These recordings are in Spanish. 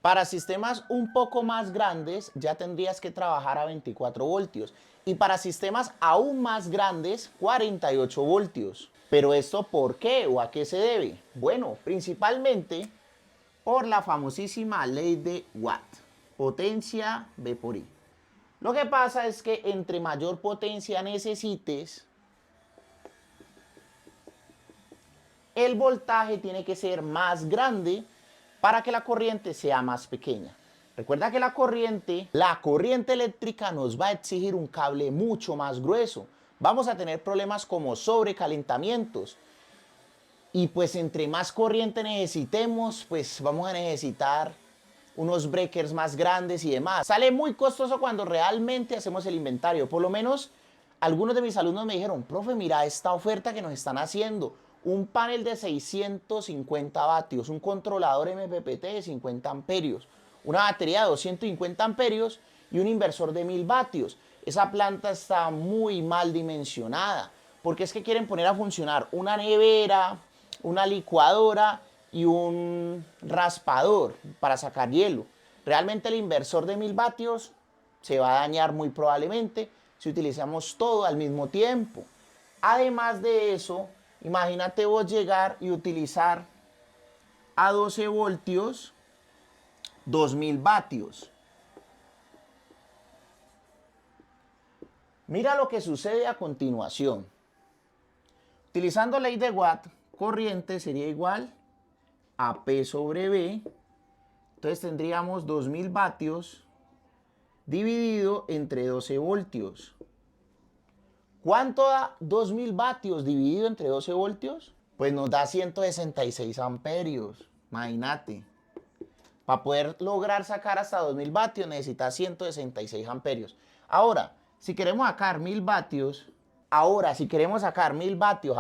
Para sistemas un poco más grandes ya tendrías que trabajar a 24 voltios y para sistemas aún más grandes 48 voltios. ¿Pero esto por qué o a qué se debe? Bueno, principalmente por la famosísima ley de Watt, potencia V por I. Lo que pasa es que entre mayor potencia necesites, el voltaje tiene que ser más grande para que la corriente sea más pequeña. Recuerda que la corriente eléctrica nos va a exigir un cable mucho más grueso. Vamos a tener problemas como sobrecalentamientos. Y pues entre más corriente necesitemos, pues vamos a necesitar unos breakers más grandes y demás. Sale muy costoso cuando realmente hacemos el inventario. Por lo menos algunos de mis alumnos me dijeron, profe, mira esta oferta que nos están haciendo. Un panel de 650 vatios, un controlador MPPT de 50 amperios, una batería de 250 amperios y un inversor de 1000 vatios. Esa planta está muy mal dimensionada, porque es que quieren poner a funcionar una nevera, una licuadora y un raspador para sacar hielo. Realmente el inversor de 1000 vatios se va a dañar muy probablemente si utilizamos todo al mismo tiempo. Además de eso, imagínate vos llegar y utilizar a 12 voltios 2000 vatios. Mira lo que sucede a continuación. Utilizando ley de Watt, corriente sería igual a P sobre V. Entonces tendríamos 2000 vatios dividido entre 12 voltios. ¿Cuánto da 2000 vatios dividido entre 12 voltios? Pues nos da 166 amperios. Imagínate. Para poder lograr sacar hasta 2000 vatios necesitas 166 amperios. Ahora, si queremos sacar 1000 vatios, a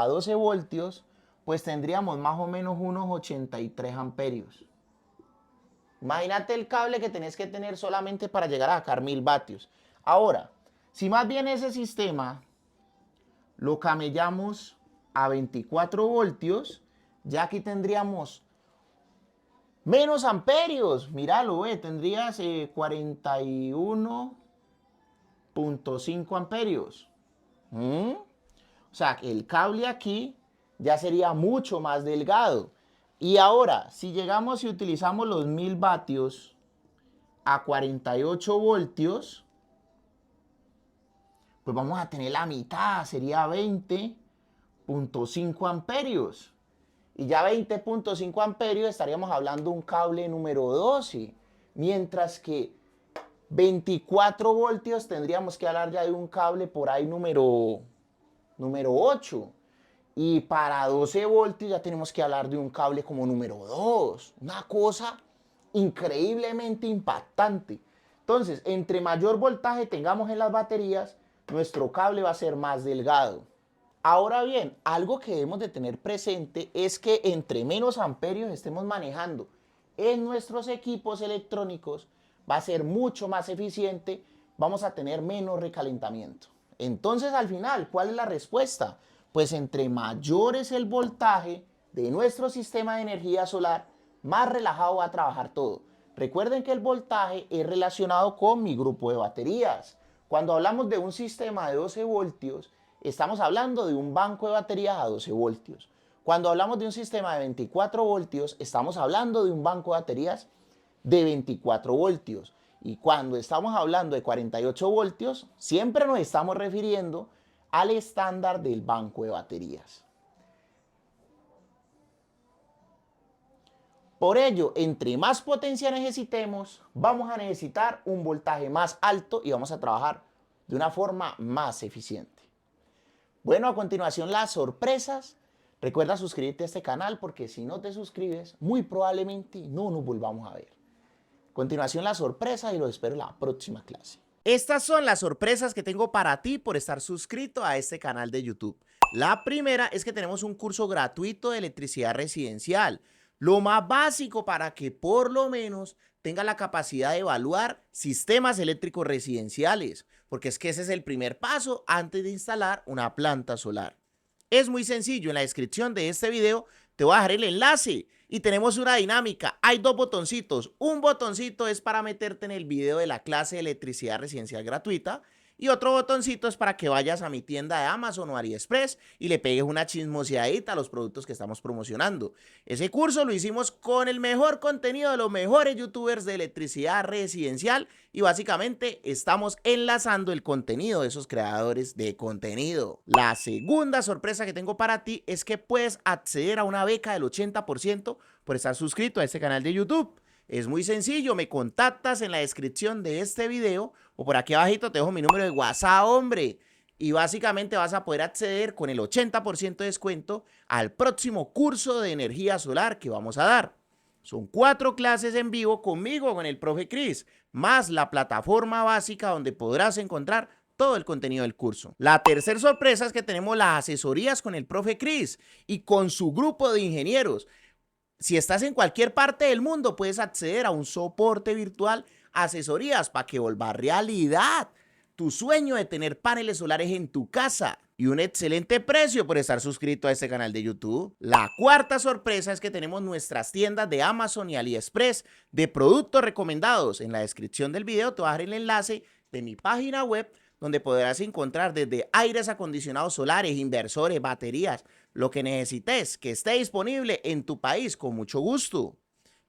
12 voltios, pues tendríamos más o menos unos 83 amperios. Imagínate el cable que tenés que tener solamente para llegar a sacar 1000 vatios. Ahora, si más bien ese sistema lo camellamos a 24 voltios, ya aquí tendríamos menos amperios. Míralo, tendrías 41.5 amperios. O sea, que el cable aquí ya sería mucho más delgado. Y ahora, si llegamos y utilizamos los 1000 vatios a 48 voltios, pues vamos a tener la mitad, sería 20.5 amperios. Y ya 20.5 amperios estaríamos hablando de un cable número 12. Mientras que 24 voltios tendríamos que hablar ya de un cable por ahí número 8. Y para 12 voltios ya tenemos que hablar de un cable como número 2. Una cosa increíblemente impactante. Entonces, entre mayor voltaje tengamos en las baterías, nuestro cable va a ser más delgado. Ahora bien, algo que debemos de tener presente es que entre menos amperios estemos manejando en nuestros equipos electrónicos, va a ser mucho más eficiente, vamos a tener menos recalentamiento. Entonces, al final, ¿cuál es la respuesta? Pues entre mayor es el voltaje de nuestro sistema de energía solar, más relajado va a trabajar todo. Recuerden que el voltaje es relacionado con mi grupo de baterías. Cuando hablamos de un sistema de 12 voltios, estamos hablando de un banco de baterías a 12 voltios. Cuando hablamos de un sistema de 24 voltios, estamos hablando de un banco de baterías de 24 voltios. Y cuando estamos hablando de 48 voltios, siempre nos estamos refiriendo al estándar del banco de baterías. Por ello, entre más potencia necesitemos, vamos a necesitar un voltaje más alto y vamos a trabajar de una forma más eficiente. Bueno, a continuación las sorpresas. Recuerda suscribirte a este canal porque si no te suscribes, muy probablemente no nos volvamos a ver. A continuación las sorpresas y los espero en la próxima clase. Estas son las sorpresas que tengo para ti por estar suscrito a este canal de YouTube. La primera es que tenemos un curso gratuito de electricidad residencial. Lo más básico para que por lo menos tenga la capacidad de evaluar sistemas eléctricos residenciales, porque es que ese es el primer paso antes de instalar una planta solar. Es muy sencillo, en la descripción de este video te voy a dejar el enlace. Y tenemos una dinámica, hay dos botoncitos. Un botoncito es para meterte en el video de la clase de electricidad residencial gratuita y otro botoncito es para que vayas a mi tienda de Amazon o AliExpress y le pegues una chismoseadita a los productos que estamos promocionando. Ese curso lo hicimos con el mejor contenido de los mejores youtubers de electricidad residencial y básicamente estamos enlazando el contenido de esos creadores de contenido. La segunda sorpresa que tengo para ti es que puedes acceder a una beca del 80% por estar suscrito a este canal de YouTube. Es muy sencillo, me contactas en la descripción de este video o por aquí abajito te dejo mi número de WhatsApp, hombre. Y básicamente vas a poder acceder con el 80% de descuento al próximo curso de energía solar que vamos a dar. Son 4 clases en vivo conmigo, con el profe Cris, más la plataforma básica donde podrás encontrar todo el contenido del curso. La tercera sorpresa es que tenemos las asesorías con el profe Cris y con su grupo de ingenieros. Si estás en cualquier parte del mundo, puedes acceder a un soporte virtual, asesorías para que vuelva realidad tu sueño de tener paneles solares en tu casa y un excelente precio por estar suscrito a este canal de YouTube. La cuarta sorpresa es que tenemos nuestras tiendas de Amazon y AliExpress de productos recomendados. En la descripción del video te voy a dejar el enlace de mi página web donde podrás encontrar desde aires acondicionados solares, inversores, baterías, lo que necesites que esté disponible en tu país con mucho gusto.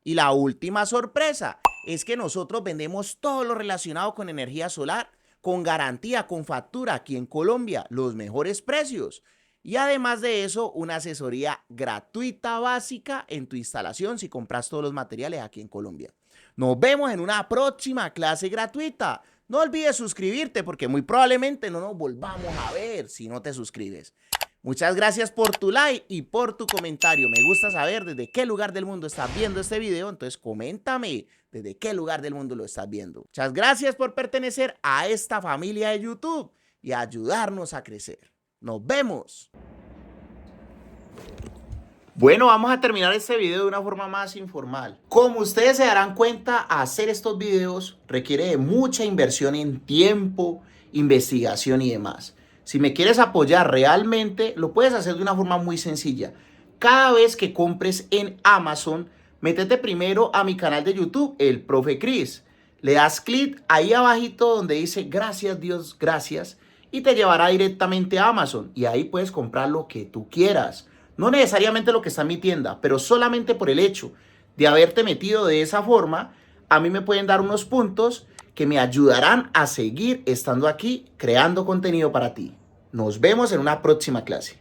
Y la última sorpresa es que nosotros vendemos todo lo relacionado con energía solar, con garantía, con factura aquí en Colombia, los mejores precios. Y además de eso, una asesoría gratuita básica en tu instalación si compras todos los materiales aquí en Colombia. Nos vemos en una próxima clase gratuita. No olvides suscribirte porque muy probablemente no nos volvamos a ver si no te suscribes. Muchas gracias por tu like y por tu comentario. Me gusta saber desde qué lugar del mundo estás viendo este video, entonces coméntame desde qué lugar del mundo lo estás viendo. Muchas gracias por pertenecer a esta familia de YouTube y ayudarnos a crecer. Nos vemos. Bueno, vamos a terminar este video de una forma más informal. Como ustedes se darán cuenta, hacer estos videos requiere de mucha inversión en tiempo, investigación y demás. Si me quieres apoyar realmente, lo puedes hacer de una forma muy sencilla. Cada vez que compres en Amazon, métete primero a mi canal de YouTube, el Profe Cris. Le das clic ahí abajito donde dice gracias Dios, gracias, y te llevará directamente a Amazon. Y ahí puedes comprar lo que tú quieras. No necesariamente lo que está en mi tienda, pero solamente por el hecho de haberte metido de esa forma, a mí me pueden dar unos puntos que me ayudarán a seguir estando aquí creando contenido para ti. Nos vemos en una próxima clase.